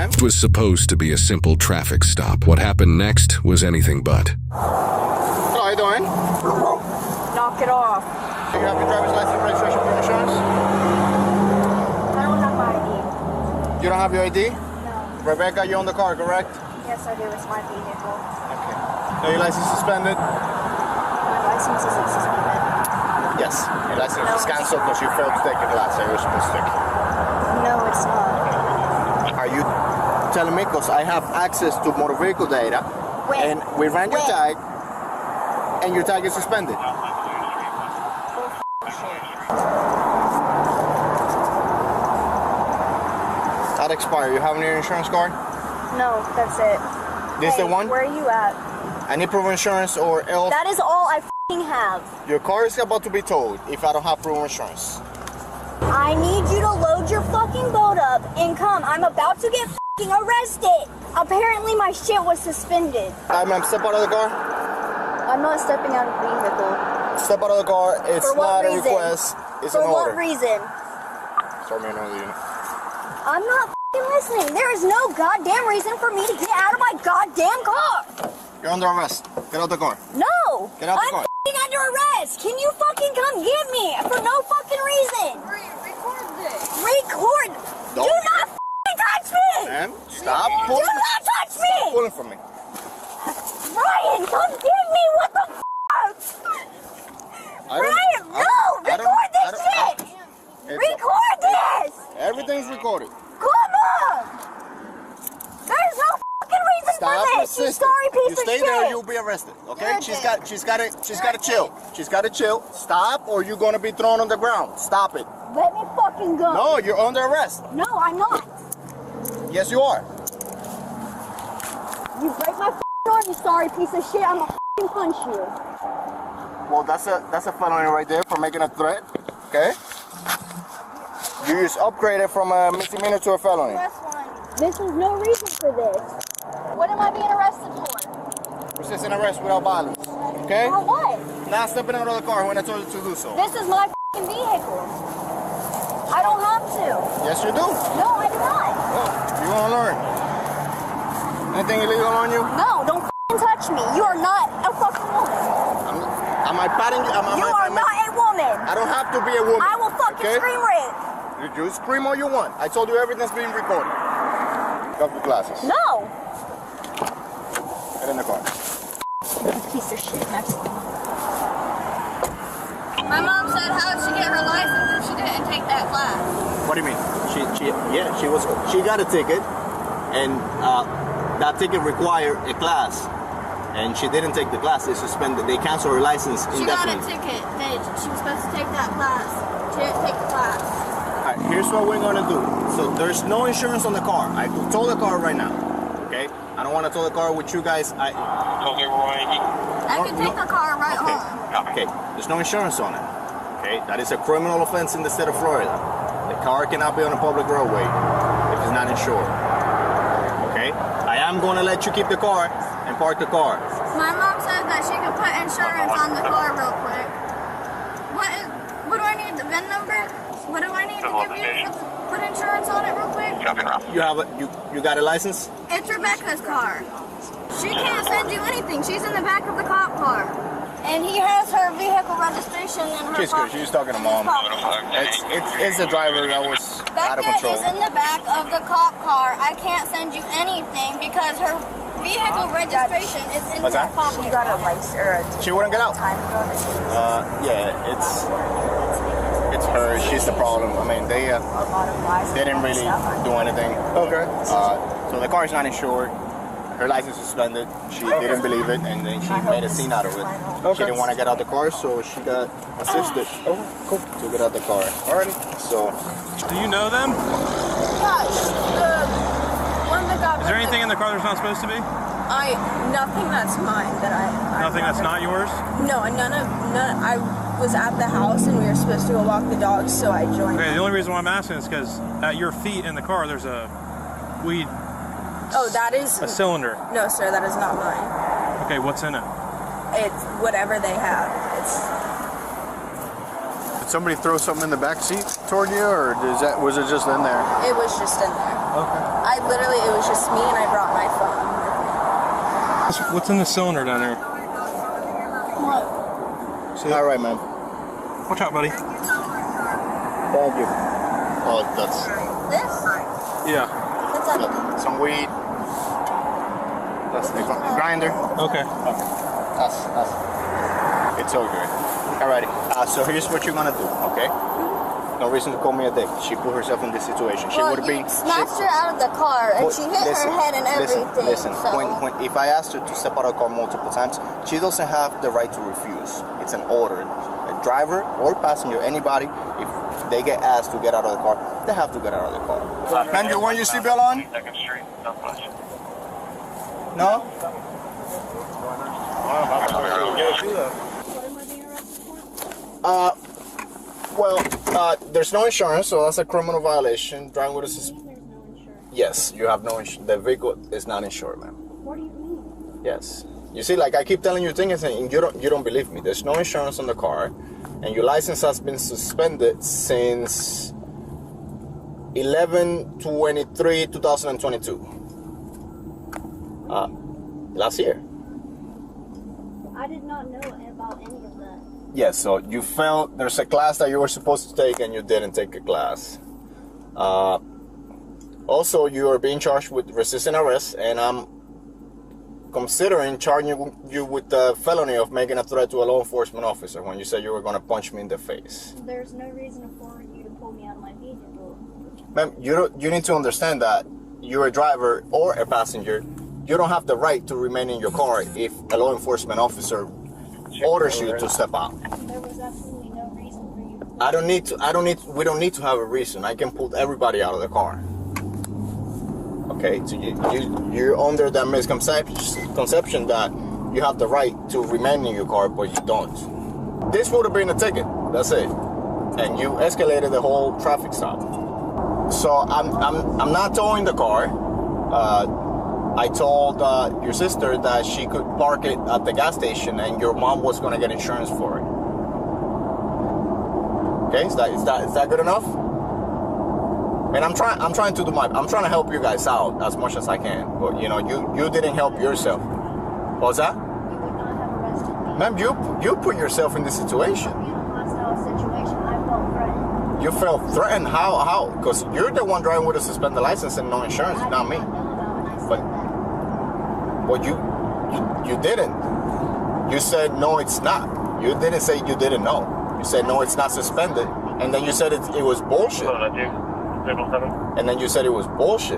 Okay. It was supposed to be a simple traffic stop. What happened next was anything but. How are you doing? Knock it off. Do you have your driver's license, registration, for insurance? I don't have my ID. You don't have your ID? No. Rebecca, you own the car, correct? Yes, I do. It's my vehicle. Okay. So your license suspended? My license isn't suspended. Yes. Your license is cancelled because you failed to take a class that you were supposed to take. No, it's not. Are you telling me? Because I have access to motor vehicle data. And we ran your tag, and your tag is suspended. That expired. You have any insurance card? No, that's it. This the one? Where are you at? I need proof of insurance or else. That is all I f***ing have. Your car is about to be towed if I don't have proof of insurance. I need you to load your fucking boat up and come. I'm about to get f***ing arrested. Apparently my shit was suspended. Ma'am, step out of the car. I'm not stepping out of the vehicle. Step out of the car. It's not a request. It's an order. For what reason? Start me another unit. I'm not f***ing listening. There is no goddamn reason for me to get out of my goddamn car. You're under arrest. Get out the car. No. Get out the car. I'm f***ing under arrest. Can you fucking come get me for no fucking reason? Record this. Record. Do not f***ing touch me. Ma'am, stop pulling. Do not touch me. Stop pulling from me. Ryan, come get me. What the f***? Ryan, no. Record this shit. Record this. Everything's recorded. Come on. There's no fucking reason Stop for this. You insisting. sorry piece You of stay shit. there, you'll be arrested. Okay? She's got to chill. She's got to chill. Stop, or you're gonna be thrown on the ground. Stop it. Let me fucking go. No, you're under arrest. No, I'm not. Yes, you are. You break my fucking arm, you sorry piece of shit. I'm gonna fucking punch you. Well, that's a felony right there for making a threat. Okay? You just upgraded from a misdemeanor to a felony. Press one. This is no reason for this. What am I being arrested for? Resisting arrest without violence. Okay? For what? Not stepping out of the car when I told you to do so. This is my fucking vehicle. I don't have to. Yes, you do. No, I do not. Well, you want to learn. Anything illegal on you? No, don't fucking touch me. You are not a fucking woman. Am I patting you? You are not a woman. I don't have to be a woman. I will fucking scream rape. You scream all you want. I told you everything's being recorded. Got your glasses. No. Get in the car. Piece of shit. Mexican. My mom said, how'd she get her license if she didn't take that class? What do you mean? She got a ticket, and that ticket required a class, and she didn't take the class. They suspended. They canceled her license She got a indefinitely. ticket that she was supposed to take that class. She didn't take the class. All right, here's what we're gonna do. So there's no insurance on the car. I could tow the car right now. Okay? I don't want to tow the car with you guys. I can take the car right home. Okay, there's no insurance on it. Okay, that is a criminal offense in the state of Florida. The car cannot be on a public roadway if it's not insured. Okay, I am going to let you keep the car and park the car. My mom said that she could put insurance on the car real quick. What do I need? The VIN number? What do I need to give you to put insurance on it real quick? You got a license? It's Rebecca's car. She can't send you anything. She's in the back of the cop car. And he has her vehicle registration in her She's good. She's talking to mom. It's the driver that was out of control. Becca is in the back of the cop car. I can't send you anything because her vehicle registration is in her pocket. She got a license or She wouldn't get out. Yeah, it's her. She's the problem. I mean, they didn't really do anything. Okay. So the car is not insured. Her license is suspended. She didn't believe it, and then she made a scene out of it. Okay. She didn't want to get out the car, so she got assisted to get out the car. Alrighty. So. Do you know them? Gosh, the one that got. Is there anything in the car that's not supposed to be? Nothing that's mine that I Nothing that's not yours? No, none. I was at the house and we were supposed to go walk the dogs, so I joined. Okay, the only reason why I'm asking is because at your feet in the car there's a weed. Oh, that is a cylinder. No, sir, that is not mine. Okay, what's in it? It's whatever they have. Did somebody throw something in the back seat toward you, or was it just in there? It was just in there. Okay. It was just me, and I brought my phone with me. What's in the cylinder down there? What? See? All right, man. Watch out, buddy. Thank you. Oh, that's This? Yeah. What's that? some weed. That's the grinder. Okay. That's it's okay. Alrighty. So here's what you're gonna do, okay? No reason to call me a dick. She put herself in this situation. She would be smashed her out of the car, and she hit her head and everything. Listen. So. When if I asked her to step out of the car multiple times, she doesn't have the right to refuse. It's an order. A driver or passenger, anybody, if they get asked to get out of the car, they have to get out of the car. Man, you want your seatbelt on? No? Well, there's no insurance, so that's a criminal violation. Driving with a Yes, you have no insurance. The vehicle is not insured, ma'am. What do you mean? Yes. You see, like I keep telling you things and you don't believe me. There's no insurance on the car, and your license has been suspended since 11/23/2022. Last year. I did not know about any of that. Yes, so you failed. There's a class that you were supposed to take and you didn't take a class. Also, you are being charged with resisting arrest, and I'm considering charging you with the felony of making a threat to a law enforcement officer when you said you were going to punch me in the face. There's no reason for you to pull me out of my vehicle. Ma'am, you need to understand that you're a driver or a passenger. You don't have the right to remain in your car if a law enforcement officer orders you to step out. There was absolutely no reason for you to we don't need to have a reason. I can pull everybody out of the car. Okay, so you're under that misconception that you have the right to remain in your car, but you don't. This would have been a ticket, that's it. And you escalated the whole traffic stop. So I'm not towing the car. I told your sister that she could park it at the gas station, and your mom was going to get insurance for it. Okay, is that good enough? And I'm trying to help you guys out as much as I can. But you know, you didn't help yourself. What was that? You would not have arrested me. Ma'am, you put yourself in this situation. In a hostile situation, I felt threatened. You felt threatened? How? Because you're the one driving with a suspended license and no insurance, not me. But you didn't. You said no, it's not. You didn't say you didn't know. You said no, it's not suspended, and then you said it was bullshit. And then you said it was bullshit.